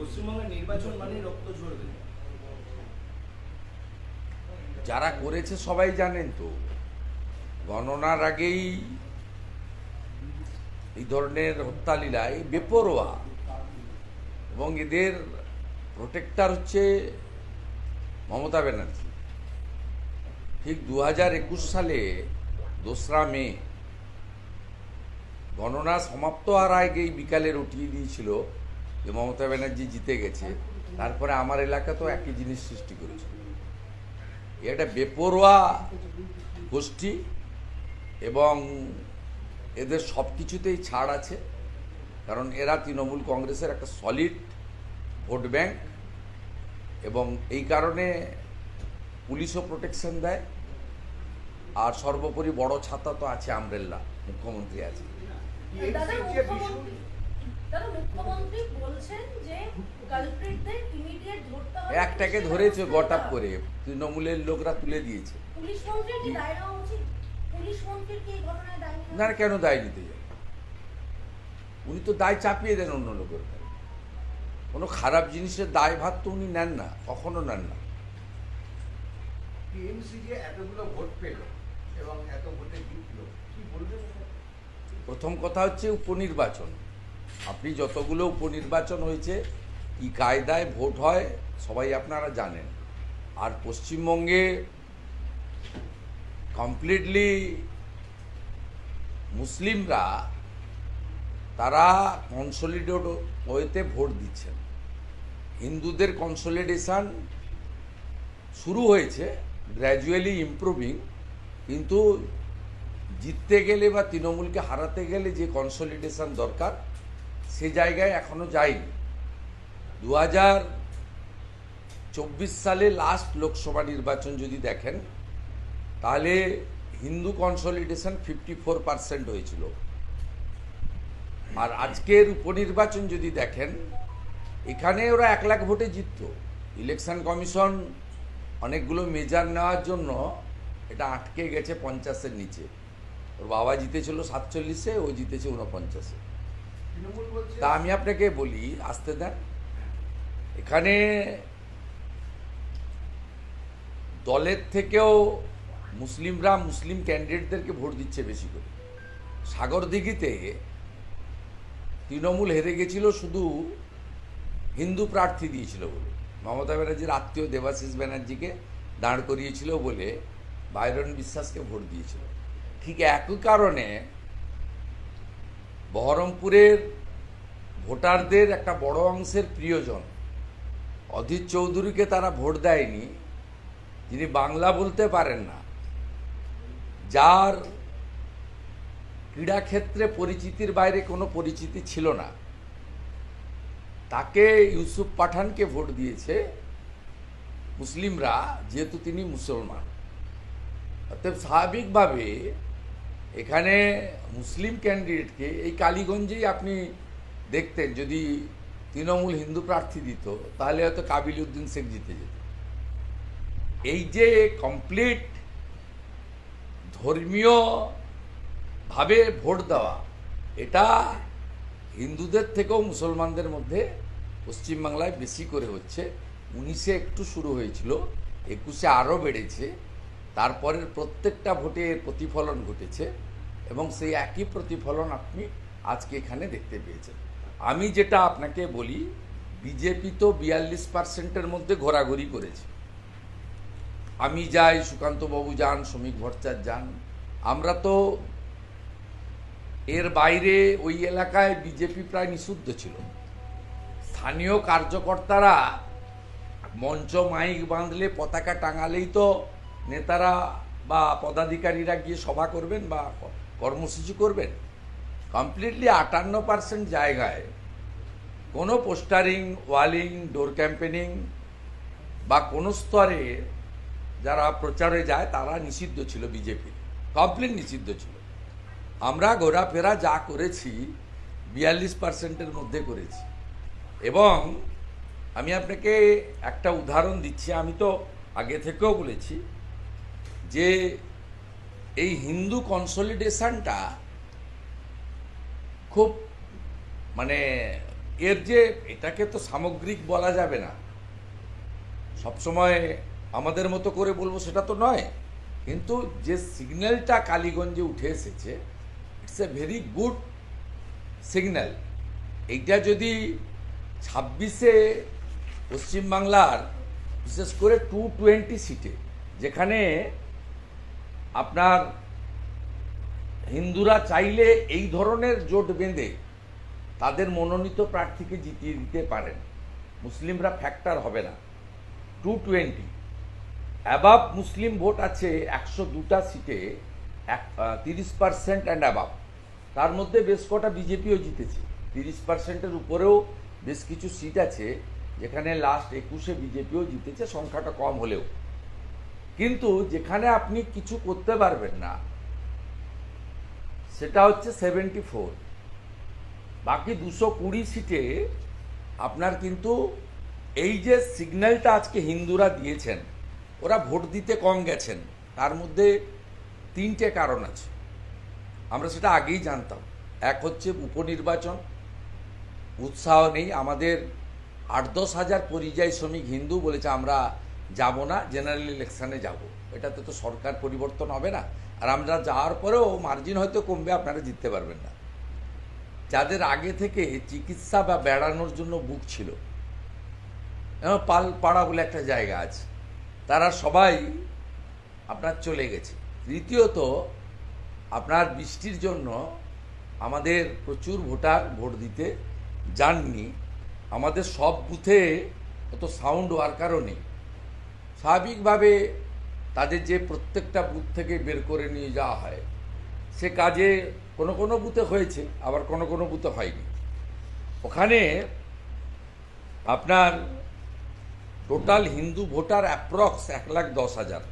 পশ্চিমবঙ্গের নির্বাচন মানে রক্ত ঝরবে। যারা করেছে সবাই জানেন তো, গণনার আগেই এই ধরনের হত্যালীলায় বেপরোয়া, এবং এদের প্রোটেক্টর হচ্ছে মমতা ব্যানার্জি। ঠিক 2021 সালে 2রা মে গণনা সমাপ্ত হওয়ার আগেই বিকালে উঠিয়ে দিয়েছিল যে মমতা ব্যানার্জি জিতে গেছে। তারপরে আমার এলাকাতেও একই জিনিস সৃষ্টি করেছিল। এটা বেপরোয়া গোষ্ঠী, এবং এদের সব কিছুতেই ছাড় আছে, কারণ এরা তৃণমূল কংগ্রেসের একটা সলিড ভোট ব্যাংক, এবং এই কারণে পুলিশও প্রোটেকশন দেয়। আর সর্বোপরি বড় ছাতা তো আছে, আমব্রেল্লা, মুখ্যমন্ত্রী আছে। একটাকে ধরেছে গটাপ করে, তৃণমূলের লোকরা তুলে দিয়েছে। না, কেন দায় নিতে যাবে? উনি তো দায় চাপিয়ে দেন অন্য লোকের উপর। কোনো খারাপ জিনিসের দায় ভার তো উনি নেন না, কখনো নেন না। টিএমসি যে এতগুলো ভোট পেল এবং এত ভোটে জিতলো, কি বলবেন? প্রথম কথা হচ্ছে উপনির্বাচন। আপনি যতগুলো উপনির্বাচন হয়েছে, কি কায়দায় ভোট হয় সবাই আপনারা জানেন। আর পশ্চিমবঙ্গে কমপ্লিটলি মুসলিমরা তারা কনসলিডেট ওয়েতে ভোট দিচ্ছেন। হিন্দুদের কনসলিডেশন শুরু হয়েছে, গ্র্যাজুয়ালি ইমপ্রুভিং, কিন্তু জিততে গেলে বা তৃণমূলকে হারাতে গেলে যে কনসলিডেশন দরকার সে জায়গায় এখনো যায়নি। 2024 সালে লাস্ট লোকসভা নির্বাচন যদি দেখেন, তাহলে হিন্দু কনসলিডেশন 54% হয়েছিল। আর আজকের উপনির্বাচন যদি দেখেন, এখানে ওরা 1 লাখ ভোটে জিতত। ইলেকশন কমিশন অনেকগুলো মেজার নেওয়ার জন্য এটা আটকে গেছে 50-এর নিচে। ওর বাবা জিতেছিল 47-এ, ও জিতেছে 49-এ। তা আমি আপনাকে বলি, আসতে দেন। এখানে দলের থেকেও মুসলিমরা মুসলিম ক্যান্ডিডেটদেরকে ভোট দিচ্ছে বেশি করে। সাগরদিঘিতে তৃণমূল হেরে গেছিল শুধু হিন্দু প্রার্থী দিয়েছিল বলে, মমতা ব্যানার্জির আত্মীয় দেবাশিস ব্যানার্জিকে দাঁড় করিয়েছিল বলে বাইরন বিশ্বাসকে ভোট দিয়েছিল। ঠিক একই কারণে বহরমপুরের ভোটারদের একটা বড় অংশের প্রিয়জন অধীর চৌধুরীকে তারা ভোট দেয়নি, যিনি বাংলা বলতে পারেন না, যার ক্রীড়াক্ষেত্রে পরিচিতির বাইরে কোনো পরিচিতি ছিল না, তাকে ইউসুফ পাঠানকে ভোট দিয়েছে মুসলিমরা, যেহেতু তিনি মুসলমান। অতএব স্বাভাবিকভাবে এখানে মুসলিম ক্যান্ডিডেটকে, এই কালীগঞ্জেই আপনি দেখতেন যদি তৃণমূল হিন্দু প্রার্থী দিত তাহলে হয়তো কাবিল উদ্দিন শেখ জিতে যেত। এই যে কমপ্লিট ধর্মীয়ভাবে ভোট দেওয়া, এটা হিন্দুদের থেকেও মুসলমানদের মধ্যে পশ্চিমবাংলায় বেশি করে হচ্ছে। 19-এ একটু শুরু হয়েছিল, 21-এ আরও বেড়েছে। তারপরের প্রত্যেকটা ভোটে এর প্রতিফলন ঘটেছে, এবং সেই একই প্রতিফলন আপনি আজকে এখানে দেখতে পেয়েছেন। আমি যেটা আপনাকে বলি, বিজেপি তো 42%-এর মধ্যে ঘোরাঘুরি করেছে। আমি যাই, সুকান্তবাবু যান, শ্রমিক ভট্টাচার্য যান, আমরা তো এর বাইরে ওই এলাকায় বিজেপি প্রায় নিষিদ্ধ ছিল। স্থানীয় কার্যকর্তারা মঞ্চ মাইক বাঁধলে, পতাকা টাঙালেই তো নেতারা বা পদাধিকারীরা গিয়ে সভা করবেন বা কর্মসূচি করবেন। কমপ্লিটলি 58% জায়গায় কোনো পোস্টারিং, ওয়ালিং, ডোর ক্যাম্পেনিং বা কোনো স্তরে যারা প্রচারে যায় তারা নিষিদ্ধ ছিল, বিজেপির কমপ্লিট নিষিদ্ধ ছিল। আমরা ঘোরাফেরা যা করেছি 42%-এর মধ্যে করেছি। এবং আমি আপনাকে একটা উদাহরণ দিচ্ছি, আমি তো আগে থেকেও বলেছি যে এই হিন্দু কনসলিডেশনটা খুব এর যে এটাকে তো সামগ্রিক বলা যাবে না, সবসময় আমাদের মতো করে বলবো সেটা তো নয়, কিন্তু যে সিগন্যালটা কালীগঞ্জে উঠে এসেছে, it's a very good signal. এইটা যদি 26-এ পশ্চিমবাংলার বিশেষ করে 220 সিটে, যেখানে আপনার হিন্দুরা চাইলে এই ধরনের জোট বেঁধে তাদের মনোনীত প্রার্থীকে জিতিয়ে দিতে পারেন, মুসলিমরা ফ্যাক্টর হবে না। 220 অ্যাবাভ মুসলিম ভোট আছে 102টা সিটে, 30% অ্যান্ড অ্যাবাভ। তার মধ্যে বেশ কটা বিজেপিও জিতেছে, 30%-এর উপরেও বেশ কিছু সিট আছে যেখানে লাস্ট 21-এ বিজেপিও জিতেছে, সংখ্যাটা কম হলেও। কিন্তু যেখানে আপনি কিছু করতে পারবেন না সেটা হচ্ছে 74। বাকি 220 সিটে আপনার কিন্তু এই যে সিগন্যালটা আজকে হিন্দুরা দিয়েছেন, ওরা ভোট দিতে কম গেছেন, তার মধ্যে 3টে কারণ আছে। আমরা সেটা আগেই জানতাম। এক হচ্ছে উপনির্বাচন, উৎসাহ নেই। আমাদের 8-10 হাজার পরিযায়ী শ্রমিক হিন্দু বলেছে আমরা যাব না, জেনারেল ইলেকশনে যাব। এটাতে তো সরকার পরিবর্তন হবে না, আর আমরা যাওয়ার পরেও মার্জিন হয়তো কমবে, আপনারা জিততে পারবেন না। যাদের আগে থেকে চিকিৎসা বা বেড়ানোর জন্য বুক ছিল, পালপাড়া বলে একটা জায়গা আছে, তারা সবাই আপনার চলে গেছে। দ্বিতীয়ত, আপনার বৃষ্টির জন্য আমাদের প্রচুর ভোটার ভোট দিতে যাননি। আমাদের সব বুথে অত সাউন্ড ওয়ার্কারও নেই। স্বাভাবিকভাবে তাদের যে প্রত্যেকটা বুথ থেকে বের করে নিয়ে যাওয়া হয়, সে কাজে কোনো কোনো বুথে হয়েছে, আবার কোনো কোনো বুথে হয়নি। ওখানে আপনার টোটাল হিন্দু ভোটার অ্যাপ্রক্স 1,10,000।